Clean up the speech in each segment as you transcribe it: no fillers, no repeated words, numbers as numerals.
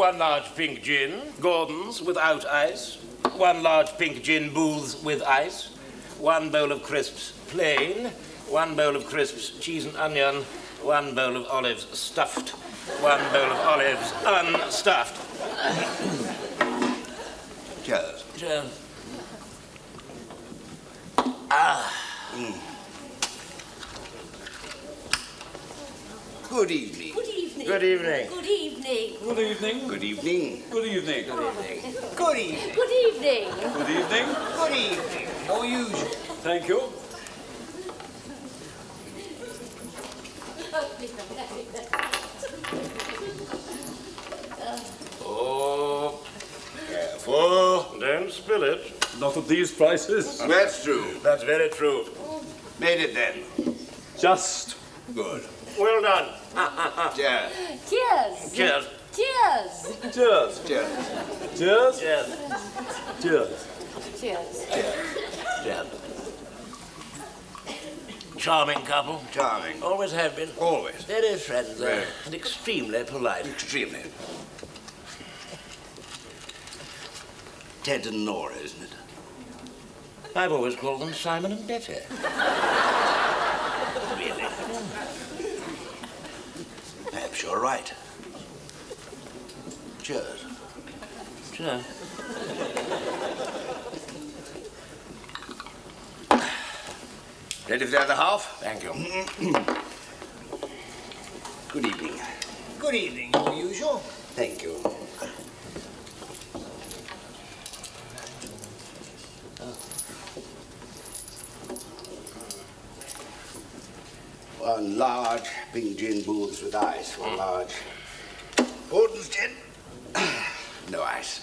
1 large pink gin, Gordon's without ice. 1 large pink gin, Booth's with ice. 1 bowl of crisps plain. 1 bowl of crisps cheese and onion. 1 bowl of olives stuffed. 1 bowl of olives unstuffed. Cheers. Cheers. Good evening. Good evening. Good evening. Good evening. Good evening. Good evening. Good evening. Good evening. Good evening. Good evening. Good evening. Good evening. No usual. Thank you. Oh, Careful. don't spill it. Not at these prices. That's true. That's very true. Made it then. Just. Good. Well done. Cheers. Cheers. Cheers. Cheers. Cheers. Cheers. Cheers. Cheers. Cheers. Cheers. Cheers. Charming couple. Charming. Always have been. Always. Very friendly Very. and extremely polite. Extremely. Ted and Nora, isn't it? I've always called them Simon and Betty. Really? Perhaps you're right. Cheers. Cheers. Ready for the other half? Thank you. Good evening. Good evening, your usual. Thank you. One large pink gin, Booth's with ice. 1 large Gordon's gin. No ice.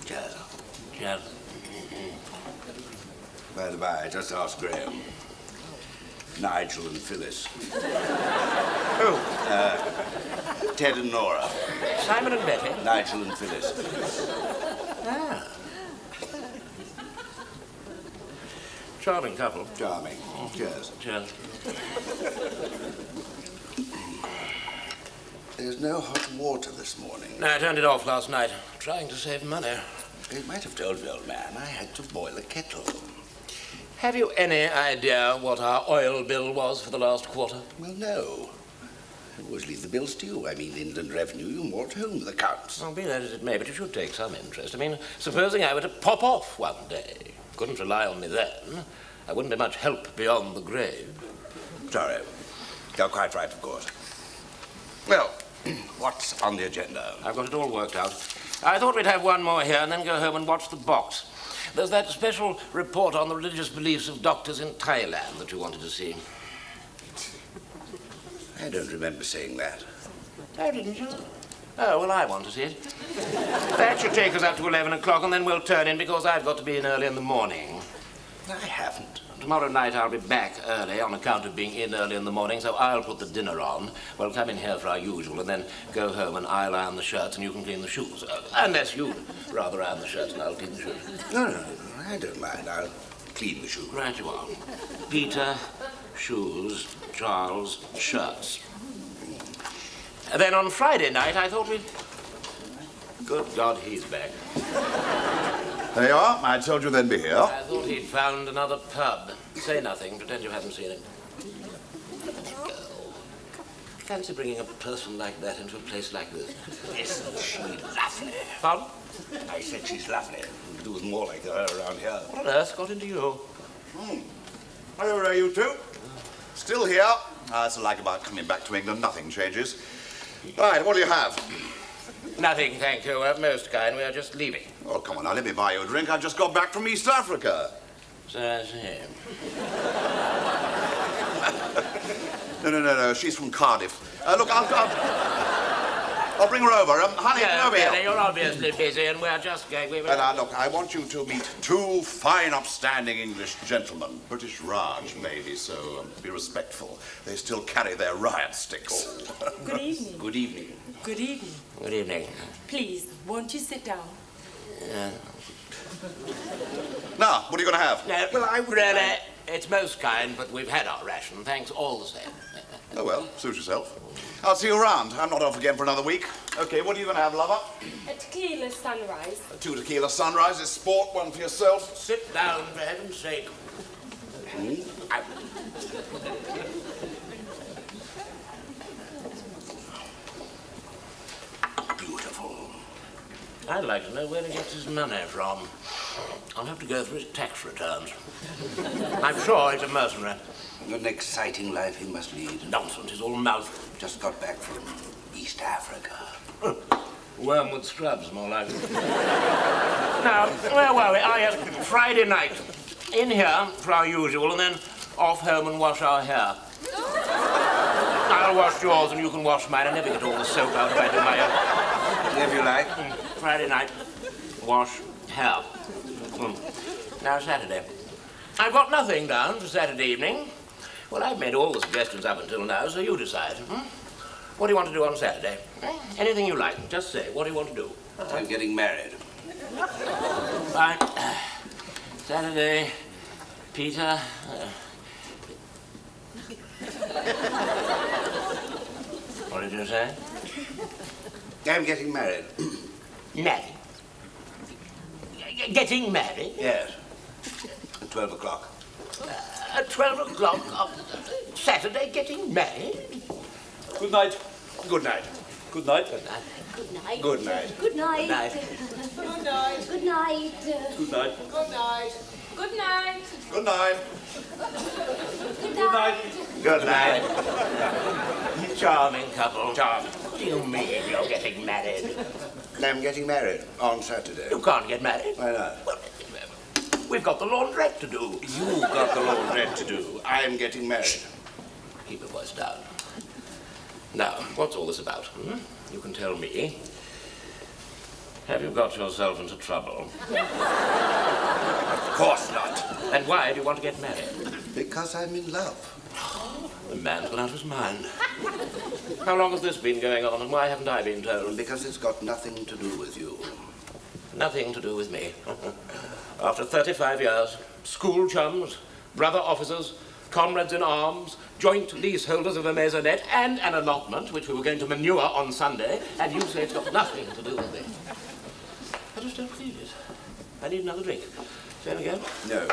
Cheers. Cheers. By the by, just ask Graham. Nigel and Phyllis. Oh, Ted and Nora. Simon and Betty. Nigel and Phyllis. Ah. Charming couple. Charming. Cheers. Cheers. There's no hot water this morning. No, I turned it off last night, trying to save money. You might have told the old man I had to boil a kettle. Have you any idea what our oil bill was for the last quarter? Well, no. I always leave the bills to you. I mean, Inland Revenue, you more at home with accounts. Well, be that as it may, but you should take some interest. I mean, supposing I were to pop off one day. Couldn't rely on me then. I wouldn't be much help beyond the grave. Sorry. You're quite right, of course. Well, what's on the agenda? I've got it all worked out. I thought we'd have one more here and then go home and watch the box. There's that special report on the religious beliefs of doctors in Thailand that you wanted to see. I don't remember saying that. Oh, didn't you? Oh, well, I want to see it. That should take us up to 11 o'clock, and then we'll turn in because I've got to be in early in the morning. I haven't. Tomorrow night I'll be back early on account of being in early in the morning, so I'll put the dinner on. We'll come in here for our usual and then go home and I'll iron the shirts and you can clean the shoes. Unless you'd rather iron the shirts and I'll clean the shoes. No, I don't mind. I'll clean the shoes. Right you are. Peter, shoes, Charles, shirts. Then on Friday night I thought we'd... Good God, he's back. There you are. I told you they'd be here. I thought he'd found another pub. Say nothing. Pretend you haven't seen him. Girl. Fancy bringing a person like that into a place like this. Isn't she lovely? Pardon? I said she's lovely. We'll do with more like her around here. What on earth got into you? Hello there, you two. Still here. That's what I like about coming back to England. Nothing changes. Right, what do you have? Nothing, thank you. Most kind. We are just leaving. Oh, come on now, let me buy you a drink. I just got back from East Africa. So I see. No. She's from Cardiff. Look, I'll bring her over. Honey, come over here. You're obviously busy, and we're just going. Look, I want you to meet 2 fine, upstanding English gentlemen. British Raj, maybe, so be respectful. They still carry their riot sticks. Good evening. Good evening. Good evening. Good evening. Please, won't you sit down? Now, what are you going to have? No, well, I really... It's most kind, but we've had our ration. Thanks all the same. Oh, well, suit yourself. I'll see you around. I'm not off again for another week. Okay, what are you going to have, lover? A tequila sunrise. 2 tequila sunrises, sport, 1 for yourself. Sit down, for heaven's sake. Beautiful. I'd like to know where he gets his money from. I'll have to go through his tax returns. I'm sure he's a mercenary. What an exciting life he must lead. Nonsense, he's all mouth. Just got back from East Africa. Wormwood scrubs, more likely. Now, where were we? Yes, Friday night. In here, for our usual, and then off home and wash our hair. I'll wash yours and you can wash mine. I never get all the soap out if I do my own. Whatever you like. Friday night, wash hair. Now, Saturday. I've got nothing down for Saturday evening. Well, I've made all the suggestions up until now, so you decide. What do you want to do on Saturday? Anything you like. Just say, what do you want to do? I'm getting married. Fine. Saturday, Peter. What did you say? I'm getting married. Married? Getting married? Yes. At 12 o'clock. At 12 o'clock on Saturday, getting married? Good night. Good night. Good night. Good night. Good night. Good night. Good night. Good night. Good night. Good night. Good night. Good night. Good night. Good night. Good night. Charming couple. Charming. What do you mean you're getting married? I'm getting married on Saturday. You can't get married. Why not? Well, we've got the laundrette to do. You got the laundrette to do. I'm getting married. Keep your voice down. Now, what's all this about? You can tell me. Have you got yourself into trouble? Of course not. And why do you want to get married? Because I'm in love. The man's gone out of his mind. How long has this been going on, and why haven't I been told? Because it's got nothing to do with you. Nothing to do with me. After 35 years, school chums, brother officers, comrades in arms, joint leaseholders of a maisonette, and an allotment, which we were going to manure on Sunday, and you say it's got nothing to do with me. I just don't believe it. I need another drink. Say it again. No.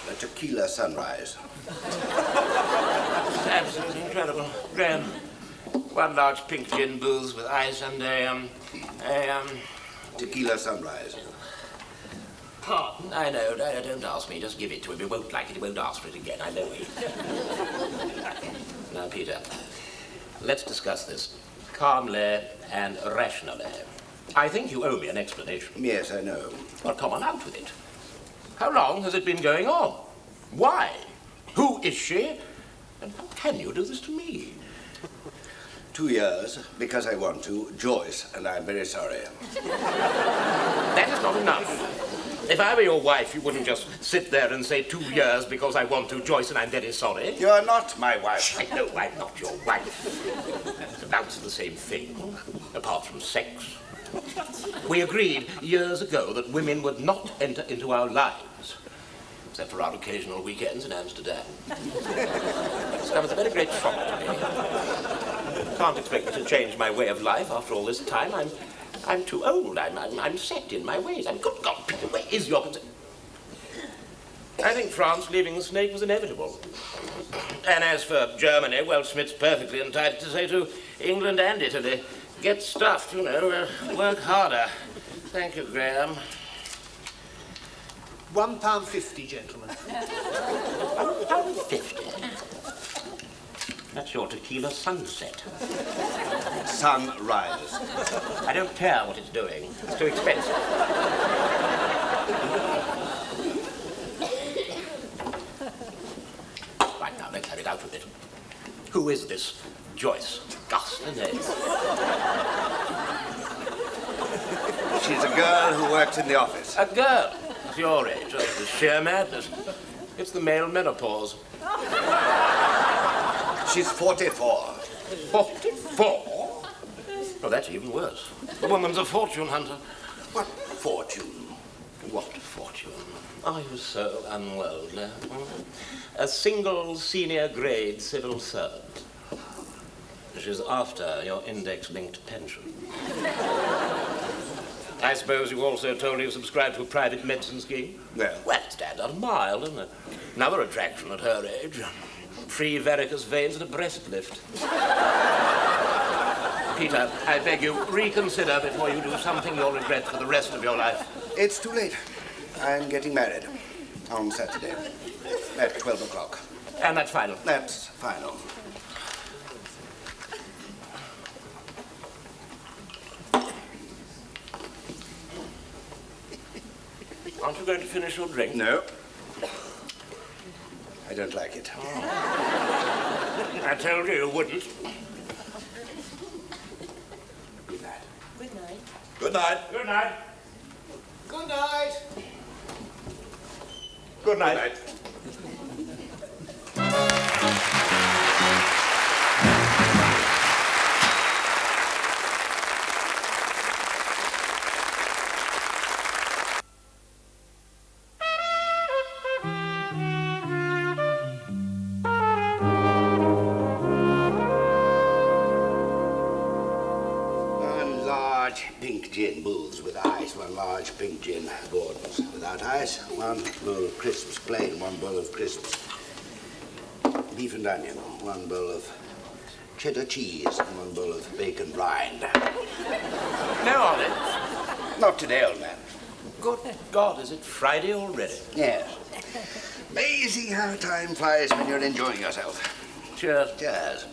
A tequila sunrise. It's absolutely incredible. Graham, 1 large pink gin booze with ice and Tequila sunrise. Pardon? I know. Don't ask me. Just give it to him. He won't like it. He won't ask for it again. I know he. Now, Peter, let's discuss this calmly and rationally. I think you owe me an explanation. Yes, I know. Well, come on, out with it. How long has it been going on? Why? Who is she? And how can you do this to me? 2 years, because I want to. Joyce, and I'm very sorry. That is not enough. If I were your wife, you wouldn't just sit there and say 2 years because I want to, Joyce, and I'm very sorry. You are not my wife. I know I'm not your wife. It amounts to the same thing, apart from sex. We agreed years ago that women would not enter into our lives, except for our occasional weekends in Amsterdam. It's come as a very great shock to me. Can't expect me to change my way of life after all this time. I'm too old. I'm set in my ways. Good God, Peter, where is your concern? I think France leaving the snake was inevitable. And as for Germany, well, Smith's perfectly entitled to say to England and Italy, get stuffed, work harder. Thank you, Graham. £1.50, gentlemen. £1.50. That's your tequila sunset. Sunrise. I don't care what it's doing. It's too expensive. Right now, let's have it out with it. Who is this Joyce? Gus, her name. She's a girl who works in the office. A girl. It's your age. It's sheer madness. It's the male menopause. She's 44. 44? Oh, that's even worse. The woman's a fortune hunter. What fortune? What fortune? Are you so unworldly? A single senior grade civil servant. which is after your index-linked pension. I suppose you also told you subscribed to a private medicine scheme? Well, Well, it stands out a mile, isn't it? Another attraction at her age. Free varicose veins and a breast lift. Peter, I beg you, reconsider before you do something you'll regret for the rest of your life. it's too late. I'm getting married on Saturday at 12 o'clock. And that's final. That's final. Aren't you going to finish your drink? No. I don't like it. I told you you wouldn't. Good night. Good night. Good night. Good night. Good night. Good night. One large pink gin booths with ice, one large pink gin Gordons without ice, one bowl of crisps plain, one bowl of crisps beef and onion, one bowl of cheddar cheese, and one bowl of bacon rind. No olives. Not today, old man. Good God, is it Friday already? Yes. Amazing how time flies when you're enjoying yourself. Cheers. Cheers.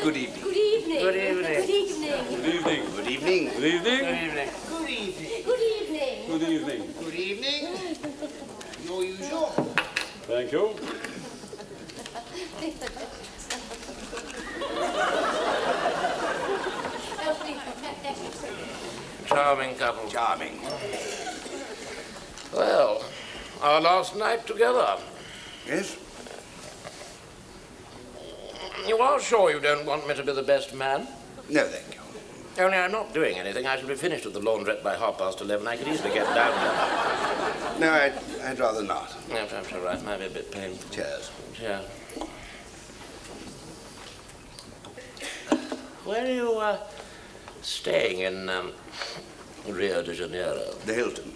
Good evening. Good evening. Good evening. Good evening. Good evening. Good evening. Good evening. Good evening. Good evening. Good evening. Good evening. Good evening. Your usual. Thank you. Charming couple. Charming. Well, our last night together. Yes? You are sure you don't want me to be the best man? No, thank you. Only I'm not doing anything. I shall be finished at the laundrette by 11:30. I could easily get down there. No, I'd rather not. No, perhaps you're right. Might be a bit painful. Cheers. Yeah. Where are you staying in Rio de Janeiro? The Hilton.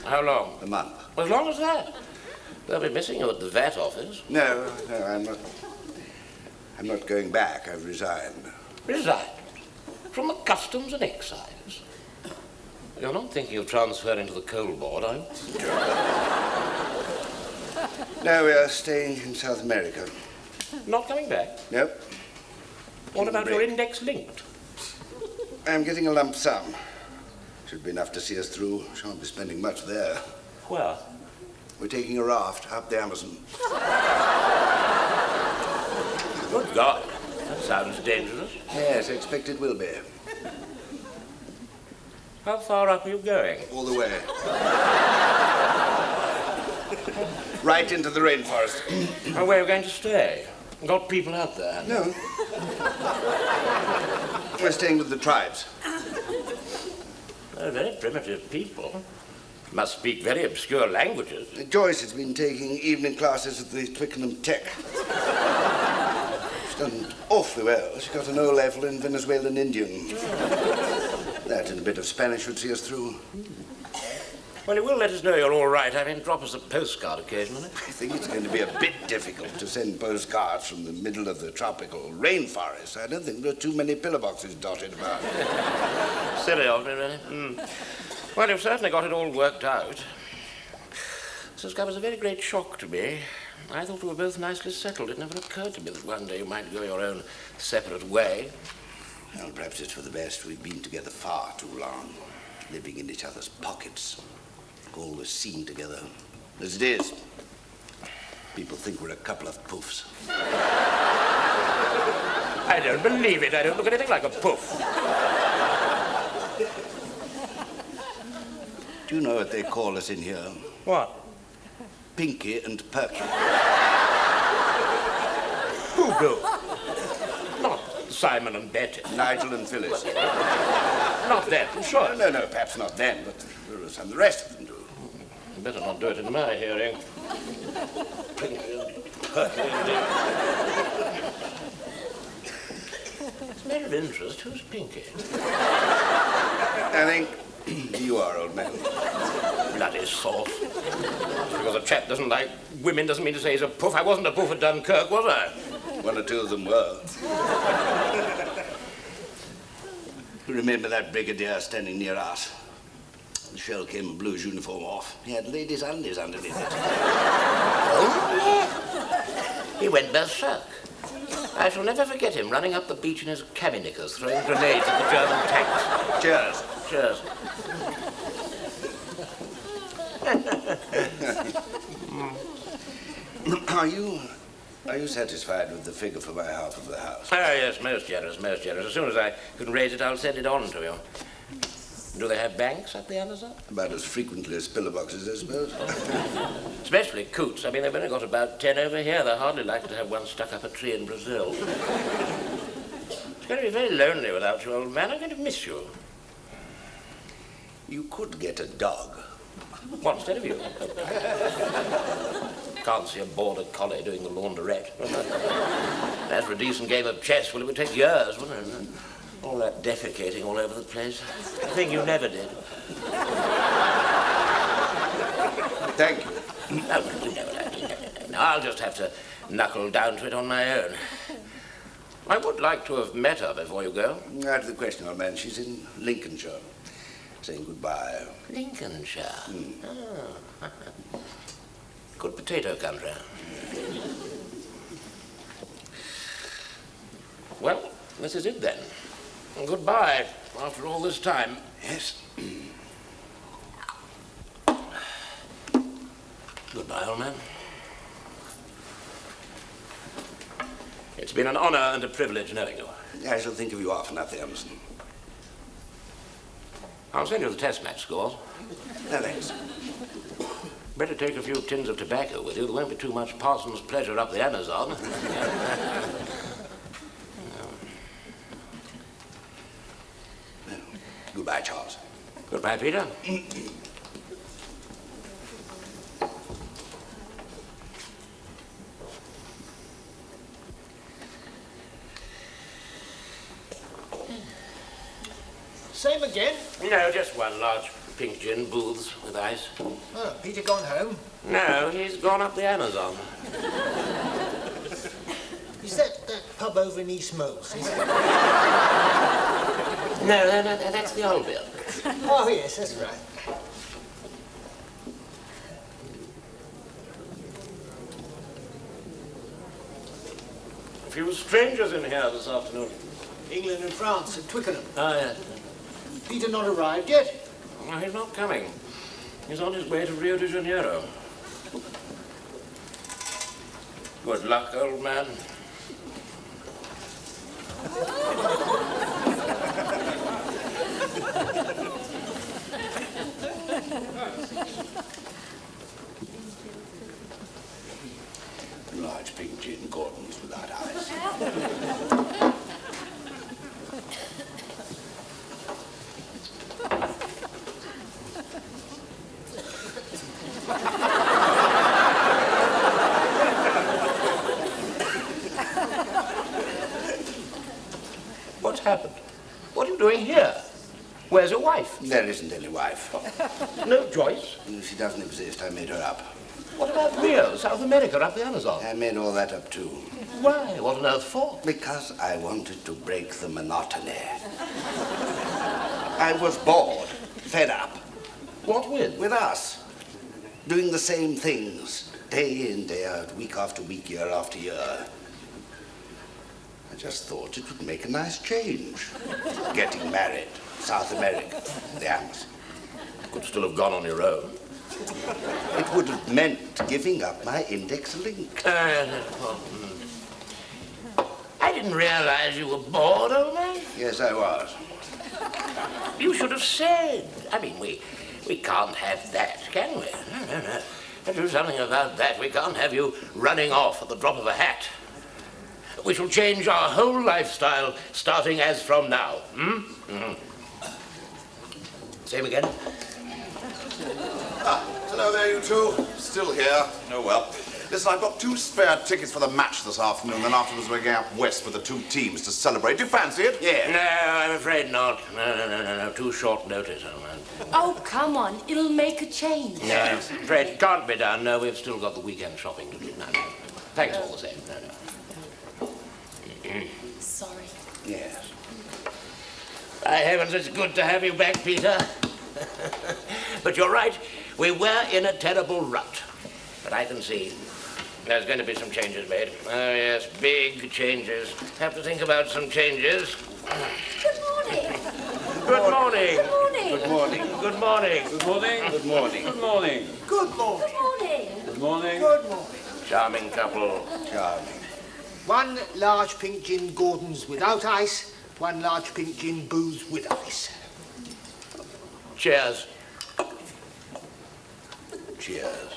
How long? A month. As long as that. They'll be missing you at the VAT office. No, I'm not. I'm not going back. I've resigned. Resign from the Customs and Excise. You're not thinking of transferring to the Coal Board, are you? No, we are staying in South America. Not coming back? Nope. What about your break. index linked? I'm getting a lump sum. Should be enough to see us through. Shan't be spending much there. Where? We're taking a raft up the Amazon. Good God. That sounds dangerous. Yes, I expect it will be. How far up are you going? All the way. Right into the rainforest. And where are you going to stay? Got people out there? No. We're staying with the tribes. They're very primitive people. Must speak very obscure languages. Joyce has been taking evening classes at the Twickenham Tech. She's done awfully well. She got an O level in Venezuelan Indian. That and a bit of Spanish would see us through. Well, you will let us know you're all right. I mean, drop us a postcard occasionally. I think it's going to be a bit difficult to send postcards from the middle of the tropical rainforest. I don't think there are too many pillowboxes dotted about. Silly of me, really. Well, you've certainly got it all worked out. This was a very great shock to me. I thought we were both nicely settled. It never occurred to me that one day you might go your own separate way. Well, perhaps it's for the best. We've been together far too long, living in each other's pockets, always seen together. As it is, people think we're a couple of poofs. I don't believe it. I don't look anything like a poof. Do you know what they call us in here? What? Pinky and Perky. Who do? Not Simon and Betty. Nigel and Phyllis. Not them, sure. No, perhaps not them, but some of the rest of them do. You better not do it in my hearing. As a matter of interest, who's Pinky? I think you are, old man. Bloody sauce. Because a chap doesn't like women doesn't mean to say he's a poof. I wasn't a poof at Dunkirk, was I? One or two of them were. You remember that brigadier standing near us? The shell came and blew his uniform off. He had ladies' undies underneath it. Oh, he went berserk. I shall never forget him running up the beach in his cabby knickers, throwing grenades at the German tanks. Cheers. Cheers. Are you satisfied with the figure for my half of the house? Oh, yes, most generous, most generous. As soon as I can raise it, I'll send it on to you. Do they have banks up the Amazon? About as frequently as pillar boxes, I suppose. Especially coots. I mean, they've only got about 10 over here. They're hardly likely to have one stuck up a tree in Brazil. It's going to be very lonely without you, old man. I'm going to miss you. You could get a dog. What, instead of you? Can't see a border collie doing the laundrette. As for a decent game of chess, well, it would take years, wouldn't it? All that defecating all over the place. A thing you never did. Thank you. No, you know that. No, I'll just have to knuckle down to it on my own. I would like to have met her before you go. Out of the question, old man. She's in Lincolnshire. Saying goodbye. Lincolnshire? Oh. Good potato country. Well, this is it then. Goodbye, after all this time. Yes. Goodbye, old man. It's been an honor and a privilege knowing you. I shall think of you often up there, Emerson. I'll send you the test match scores. No, thanks. Better take a few tins of tobacco with you. There won't be too much Parsons' pleasure up the Amazon. Goodbye, Charles. Goodbye, Peter. Same again? No, just one large pink gin, booths with ice. Oh, Peter gone home? No, he's gone up the Amazon. Is that pub over in East Moles, is it? No, that's the old bill. Oh, yes, that's right. A few strangers in here this afternoon. England and France at Twickenham. Oh, yes. Peter not arrived yet? No, he's not coming. He's on his way to Rio de Janeiro. Good luck, old man. Large pink gin Gordons without eyes. What's happened? What are you doing here? Where's your wife? There isn't any wife. No Joyce? She doesn't exist. I made her up. What about Rio, South America, up the Amazon? I made all that up too. Why? What on earth for? Because I wanted to break the monotony. I was bored, fed up. What with? With us. Doing the same things, day in, day out, week after week, year after year. I just thought it would make a nice change. Getting married, South America, the Amazon. Could still have gone on your own. It would have meant giving up my index link. I didn't realize you were bored, old man. Yes, I was. You should have said. I mean, we can't have that, can we? No. Do something about that. We can't have you running off at the drop of a hat. We shall change our whole lifestyle starting as from now. Same again? Hello there, you two. Still here. Oh, well. Listen, I've got 2 spare tickets for the match this afternoon, then afterwards we're going up west with the 2 teams to celebrate. Do you fancy it? Yeah. No, I'm afraid not. No. Too short notice, old man. Oh, come on. It'll make a change. No, I'm afraid it can't be done. No, we've still got the weekend shopping to do. No. Thanks all the same. No. Sorry. Yes. By heavens, it's good to have you back, Peter. But you're right. We were in a terrible rut. But I can see there's going to be some changes made. Oh, yes, big changes. Have to think about some changes. Good morning. Good morning. Good morning. Good morning. Good morning. Good morning. Good morning. Good morning. Good morning. Good morning. Good morning. Good morning. Charming couple. Charming. 1 large pink gin Gordon's without ice, 1 large pink gin booze with ice. Cheers. Cheers.